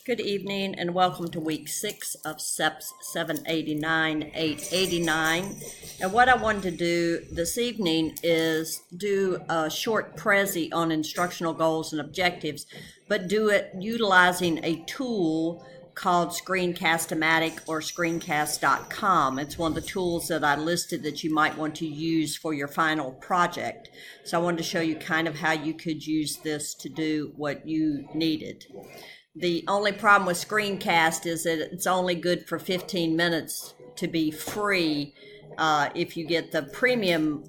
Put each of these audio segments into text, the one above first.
Good evening and welcome to week 6 of SEPS 789, 889. And what I wanted to do this evening is do a short prezi on instructional goals and objectives, but do it utilizing a tool called Screencast-O-Matic or Screencast.com. It's one of the tools that I listed that you might want to use for your final project. So I wanted to show you kind of how you could use this to do what you needed. The only problem with Screencast is that it's only good for 15 minutes to be free. If you get the premium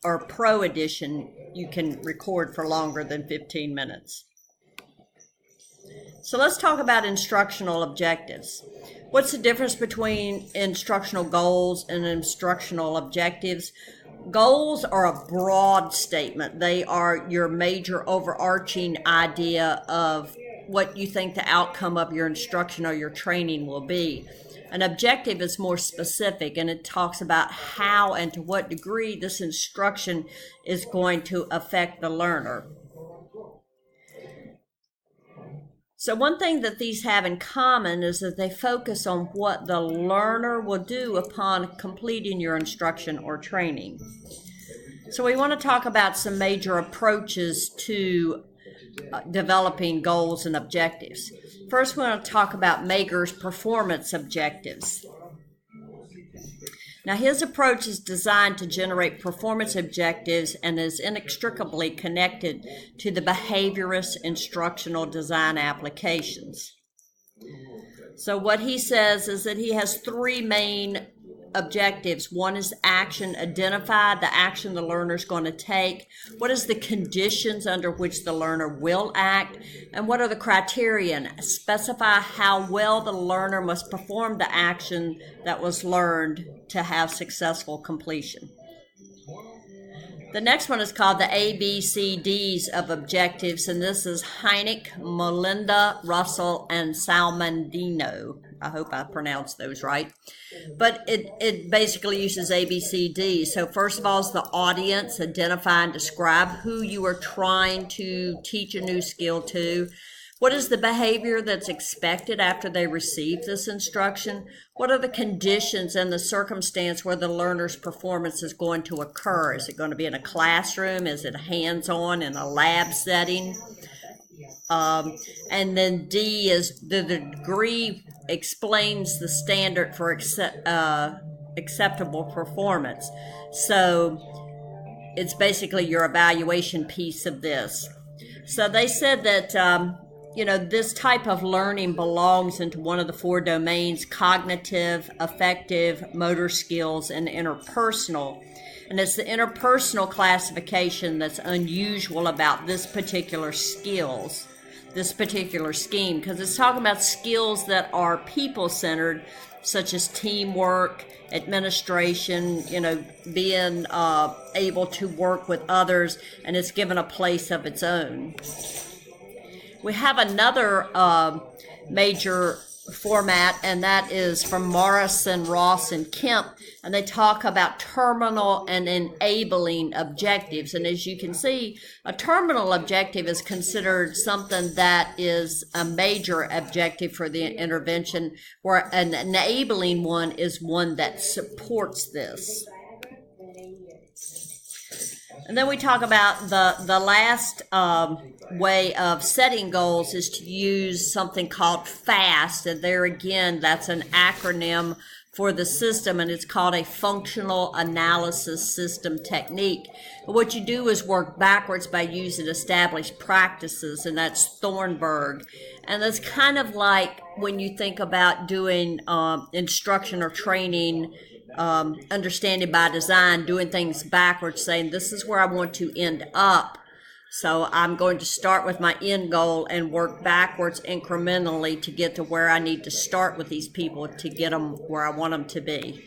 or pro edition, you can record for longer than 15 minutes. So let's talk about instructional objectives. What's the difference between instructional goals and instructional objectives? Goals are a broad statement. They are your major overarching idea of what you think the outcome of your instruction or your training will be. An objective is more specific, and it talks about how and to what degree this instruction is going to affect the learner. So one thing that these have in common is that they focus on what the learner will do upon completing your instruction or training. So we want to talk about some major approaches to developing goals and objectives. First, we want to talk about Mager's performance objectives. Now, his approach is designed to generate performance objectives and is inextricably connected to the behaviorist instructional design applications. So what he says is that he has three main objectives. One is action. Identify the action the learner is going to take. What is the conditions under which the learner will act? And what are the criterion? Specify how well the learner must perform the action that was learned to have successful completion. The next one is called the ABCDs of objectives, and this is Hynek, Melinda, Russell, and Salmandino. I hope I pronounced those right. But it basically uses ABCD. So first of all is the audience. Identify and describe who you are trying to teach a new skill to. What is the behavior that's expected after they receive this instruction? What are the conditions and the circumstance where the learner's performance is going to occur? Is it going to be in a classroom? Is it hands-on in a lab setting? And then D is the degree explains the standard for acceptable performance. So it's basically your evaluation piece of this. So they said that this type of learning belongs into one of the four domains: cognitive, affective, motor skills, and interpersonal. And it's the interpersonal classification that's unusual about this particular scheme, because it's talking about skills that are people-centered, such as teamwork, administration, being able to work with others, and it's given a place of its own. We have another major format, and that is from Morrison, Ross, and Kemp, and they talk about terminal and enabling objectives. And as you can see, a terminal objective is considered something that is a major objective for the intervention, where an enabling one is one that supports this. And then we talk about the last way of setting goals is to use something called FAST. And there again, that's an acronym for the system, and it's called a functional analysis system technique. But what you do is work backwards by using established practices, and that's Thornburg. And that's kind of like when you think about doing instruction or training, understanding by design, doing things backwards, saying this is where I want to end up. So I'm going to start with my end goal and work backwards incrementally to get to where I need to start with these people to get them where I want them to be.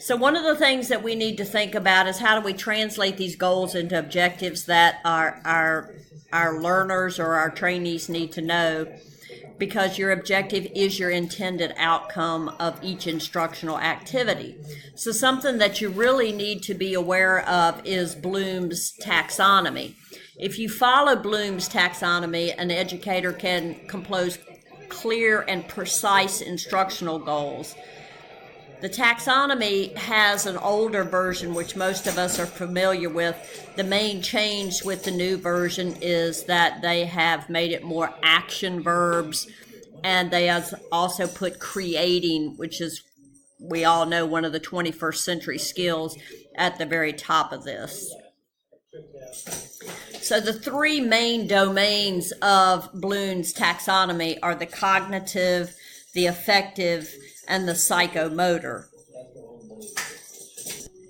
So one of the things that we need to think about is how do we translate these goals into objectives that our learners or our trainees need to know, because your objective is your intended outcome of each instructional activity. So something that you really need to be aware of is Bloom's taxonomy. If you follow Bloom's taxonomy, an educator can compose clear and precise instructional goals. The taxonomy has an older version, which most of us are familiar with. The main change with the new version is that they have made it more action verbs, and they have also put creating, which is, we all know, one of the 21st century skills, at the very top of this. So the three main domains of Bloom's taxonomy are the cognitive, the affective, and the psychomotor.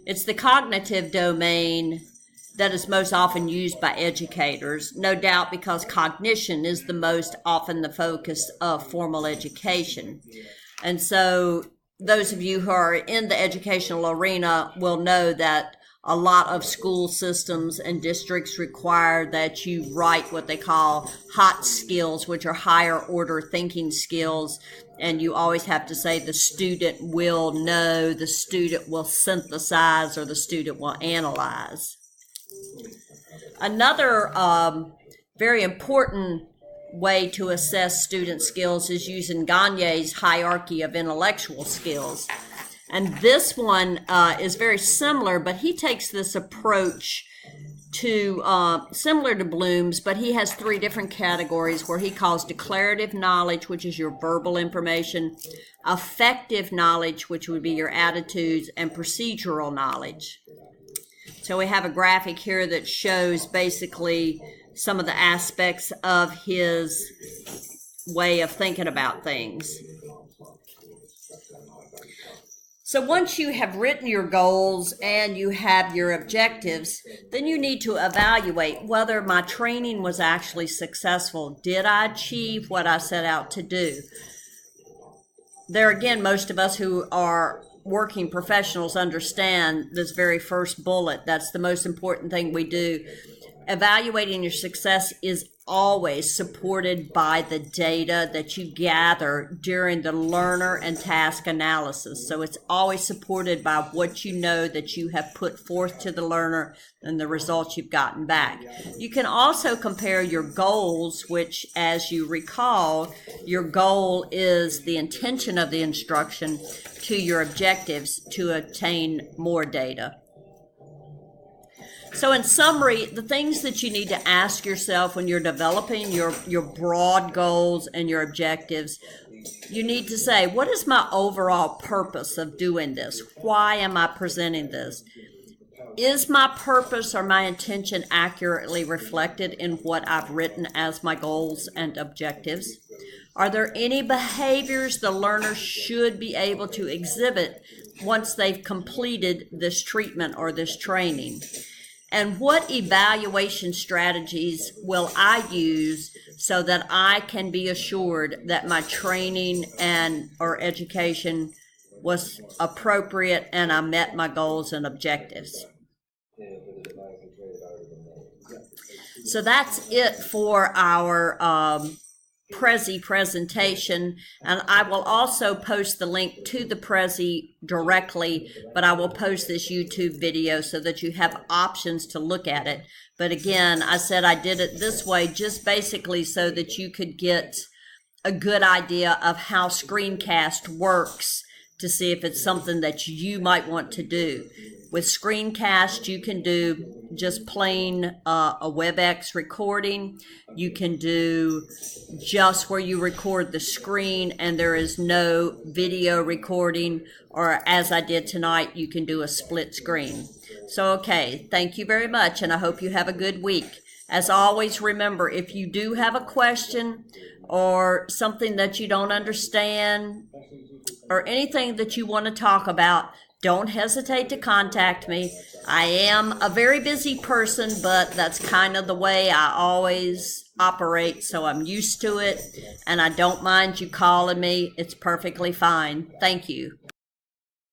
It's the cognitive domain that is most often used by educators, no doubt because cognition is the most often the focus of formal education. And so those of you who are in the educational arena will know that a lot of school systems and districts require that you write what they call hot skills, which are higher order thinking skills. And you always have to say the student will know, the student will synthesize, or the student will analyze. Another very important way to assess student skills is using Gagne's hierarchy of intellectual skills. And this one is very similar, but he takes this approach to similar to Bloom's, but he has three different categories where he calls declarative knowledge, which is your verbal information, affective knowledge, which would be your attitudes, and procedural knowledge. So we have a graphic here that shows basically some of the aspects of his way of thinking about things. So once you have written your goals and you have your objectives, then you need to evaluate whether my training was actually successful. Did I achieve what I set out to do? There again, most of us who are working professionals understand this very first bullet. That's the most important thing we do. Evaluating your success is always supported by the data that you gather during the learner and task analysis. So it's always supported by what you know that you have put forth to the learner and the results you've gotten back. You can also compare your goals, which, as you recall, your goal is the intention of the instruction, to your objectives to attain more data. So in summary, the things that you need to ask yourself when you're developing your broad goals and your objectives, you need to say, what is my overall purpose of doing this? Why am I presenting this? Is my purpose or my intention accurately reflected in what I've written as my goals and objectives? Are there any behaviors the learner should be able to exhibit once they've completed this treatment or this training? And what evaluation strategies will I use so that I can be assured that my training and or education was appropriate and I met my goals and objectives? So that's it for our Prezi presentation, and I will also post the link to the Prezi directly, but I will post this YouTube video so that you have options to look at it. But again, I said I did it this way just basically so that you could get a good idea of how screencast works to see if it's something that you might want to do. With screencast, you can do just plain a WebEx recording. You can do just where you record the screen and there is no video recording, or as I did tonight, you can do a split screen. So, okay, thank you very much, and I hope you have a good week. As always, remember, if you do have a question or something that you don't understand or anything that you want to talk about, don't hesitate to contact me. I am a very busy person, but that's kind of the way I always operate, so I'm used to it, and I don't mind you calling me. It's perfectly fine. Thank you.